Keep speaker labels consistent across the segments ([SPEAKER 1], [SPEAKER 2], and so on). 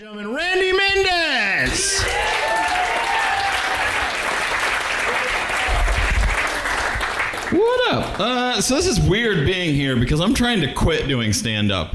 [SPEAKER 1] Gentlemen, Randy Mendez! What up? So this is weird being here because I'm trying to quit doing stand-up.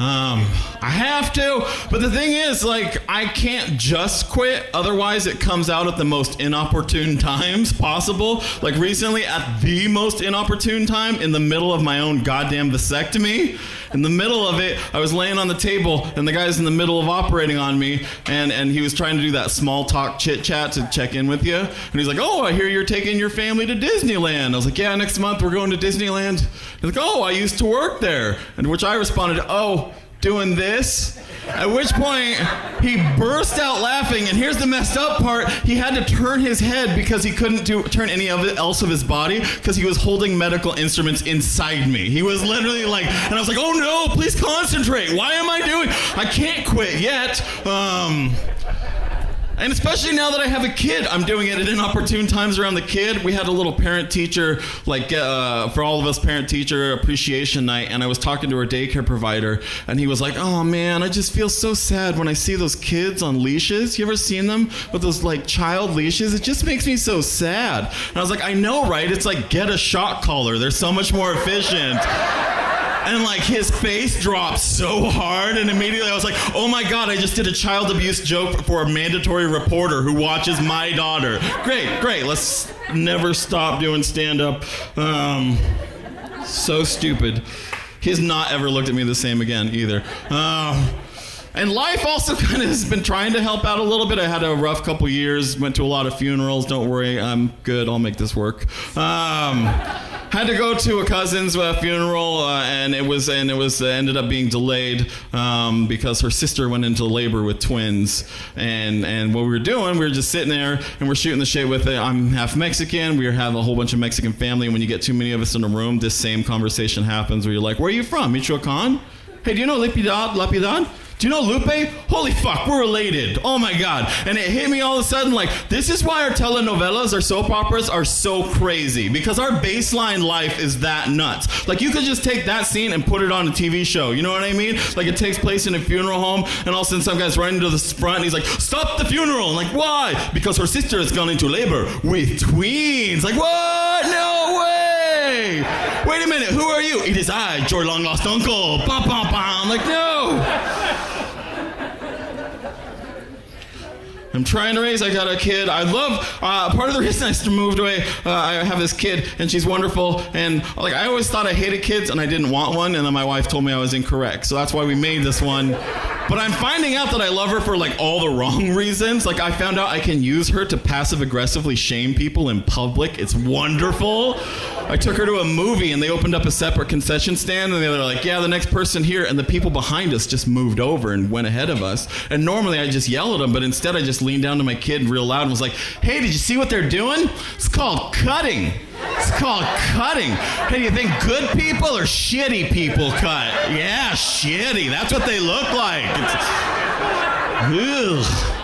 [SPEAKER 1] I have to, but the thing is, like, I can't just quit, otherwise it comes out at the most inopportune times possible. Like recently, at the most inopportune time, in the middle of my own goddamn vasectomy. In the middle of it, I was laying on the table, and the guy's in the middle of operating on me, and he was trying to do that small talk chit-chat to check in with you. And he's like, oh, I hear you're taking your family to Disneyland. I was like, yeah, next month we're going to Disneyland. He's like, oh, I used to work there. And which I responded, oh, doing this? At which point, he burst out laughing, and here's the messed up part. He had to turn his head because he couldn't turn any of it else of his body because he was holding medical instruments inside me. He was literally like, and I was like, oh no, please concentrate. Why am I doing? I can't quit yet. And especially now that I have a kid, I'm doing it at inopportune times around the kid. We had a little parent-teacher, for all of us parent-teacher appreciation night, and I was talking to our daycare provider, and he was like, oh man, I just feel so sad when I see those kids on leashes. You ever seen them with those like child leashes? It just makes me so sad. And I was like, I know, right? It's like, get a shock collar. They're so much more efficient. And like his face dropped so hard, and immediately I was like, oh my God, I just did a child abuse joke for a mandatory reporter who watches my daughter. Great, let's never stop doing stand-up. So stupid. He has not ever looked at me the same again either. And life also kind of has been trying to help out a little bit. I had a rough couple years, went to a lot of funerals. Don't worry, I'm good, I'll make this work. Had to go to a cousin's funeral, and it ended up being delayed because her sister went into labor with twins. And what we were doing, we were just sitting there and we're shooting the shit with it. I'm half Mexican. We have a whole bunch of Mexican family. And when you get too many of us in a room, this same conversation happens where you're like, where are you from? Michoacan? Hey, do you know La Piedad? Do you know Lupe? Holy fuck, we're related. Oh my God. And it hit me all of a sudden like, this is why our telenovelas, our soap operas are so crazy. Because our baseline life is that nuts. Like you could just take that scene and put it on a TV show. You know what I mean? Like it takes place in a funeral home and all of a sudden some guy's running to the front and he's like, stop the funeral. I'm like, why? Because her sister has gone into labor with twins. Like, what? No way. Wait a minute, who are you? It is I, your long lost uncle. Bum, bum, bum. I'm like, no. I'm trying to raise, I got a kid. I love, part of the reason I moved away, I have this kid and she's wonderful. And like, I always thought I hated kids and I didn't want one. And then my wife told me I was incorrect. So that's why we made this one. But I'm finding out that I love her for like all the wrong reasons. Like I found out I can use her to passive aggressively shame people in public. It's wonderful. I took her to a movie and they opened up a separate concession stand and they were like, yeah, the next person here. And the people behind us just moved over and went ahead of us. And normally I just yell at them, but instead I just leaned down to my kid real loud and was like, hey, did you see what they're doing? It's called cutting. It's called cutting. Hey, do you think good people or shitty people cut? Yeah, shitty. That's what they look like. Ugh.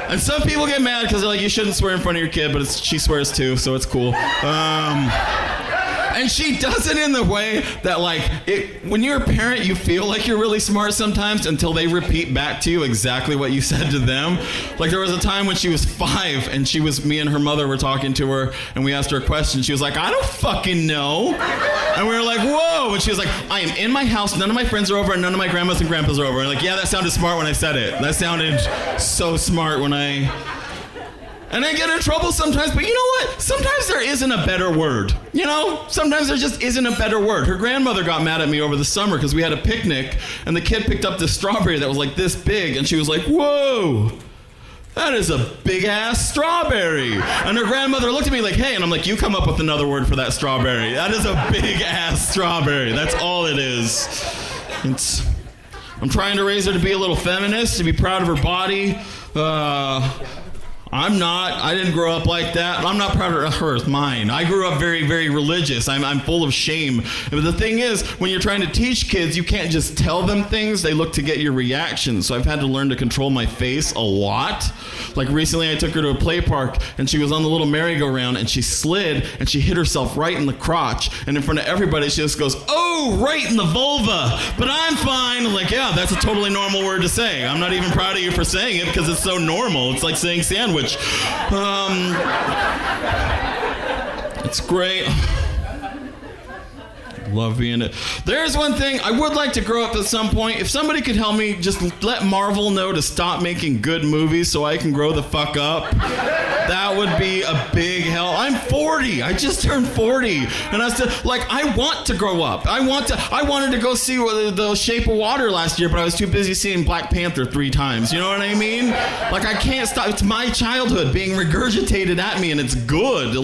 [SPEAKER 1] And some people get mad because they're like, you shouldn't swear in front of your kid, but she swears too, so it's cool. And she does it in the way that, like, when you're a parent, you feel like you're really smart sometimes until they repeat back to you exactly what you said to them. Like, there was a time when she was 5, and me and her mother were talking to her, and we asked her a question. She was like, I don't fucking know. And we were like, whoa. And she was like, I am in my house, none of my friends are over, and none of my grandmas and grandpas are over. And like, yeah, that sounded smart when I said it. That sounded so smart when And I get in trouble sometimes, but you know what? Sometimes there isn't a better word. You know? Sometimes there just isn't a better word. Her grandmother got mad at me over the summer because we had a picnic, and the kid picked up this strawberry that was like this big, and she was like, whoa, that is a big-ass strawberry. And her grandmother looked at me like, hey, and I'm like, you come up with another word for that strawberry. That is a big-ass strawberry. That's all it is. I'm trying to raise her to be a little feminist, to be proud of her body. I'm not. I didn't grow up like that. I'm not proud of her. It's mine. I grew up very, very religious. I'm full of shame. But the thing is, when you're trying to teach kids, you can't just tell them things. They look to get your reaction. So I've had to learn to control my face a lot. Like recently I took her to a play park and she was on the little merry-go-round and she slid and she hit herself right in the crotch. And in front of everybody, she just goes, "Oh, right in the vulva." But I'm fine. I'm like, yeah, that's a totally normal word to say. I'm not even proud of you for saying it because it's so normal. It's like saying sandwich. It's great. Love being it. There's one thing I would like to grow up at some point. If somebody could help me, just let Marvel know to stop making good movies so I can grow the fuck up. That would be a big help. I'm 40. I just turned 40, and I still I want to grow up. I wanted to go see The Shape of Water last year, but I was too busy seeing Black Panther 3 times. You know what I mean? Like I can't stop. It's my childhood being regurgitated at me, and it's good.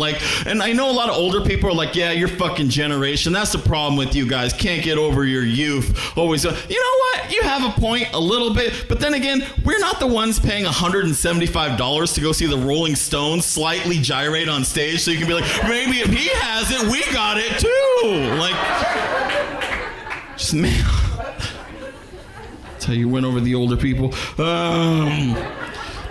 [SPEAKER 1] And I know a lot of older people are like, "Yeah, your fucking generation. That's the problem with you guys. Can't get over your youth." Always, you know what? You have a point a little bit, but then again, we're not the ones paying $175 to go see the Rolling Stones slightly gyrate on stage, so you can be like, maybe if he has it, we got it too. Just man. That's how you win over the older people.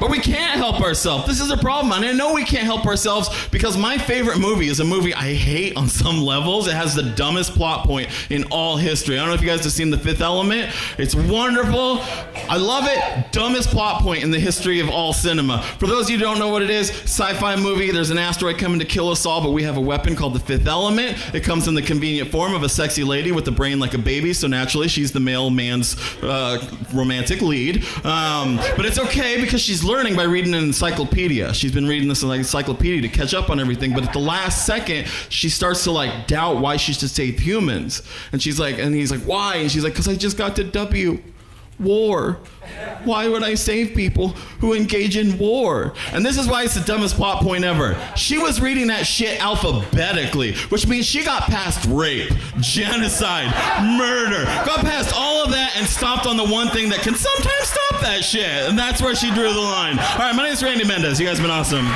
[SPEAKER 1] But we can't help ourselves. This is a problem. And I know we can't help ourselves because my favorite movie is a movie I hate on some levels. It has the dumbest plot point in all history. I don't know if you guys have seen The Fifth Element. It's wonderful. I love it. Dumbest plot point in the history of all cinema. For those of you who don't know what it is, sci-fi movie, there's an asteroid coming to kill us all, but we have a weapon called the Fifth Element. It comes in the convenient form of a sexy lady with a brain like a baby, so naturally she's the male man's romantic lead. But it's okay because she's learning by reading an encyclopedia. She's been reading this encyclopedia to catch up on everything, but at the last second, she starts to doubt why she should save humans. And he's like, "Why?" And she's like, "Because I just got to W. War. Why would I save people who engage in war?" And this is why it's the dumbest plot point ever. She was reading that shit alphabetically, which means she got past rape, genocide, murder, got past all of that and stopped on the one thing that can sometimes stop that shit. And that's where she drew the line. All right, my name is Randy Mendez. You guys have been awesome.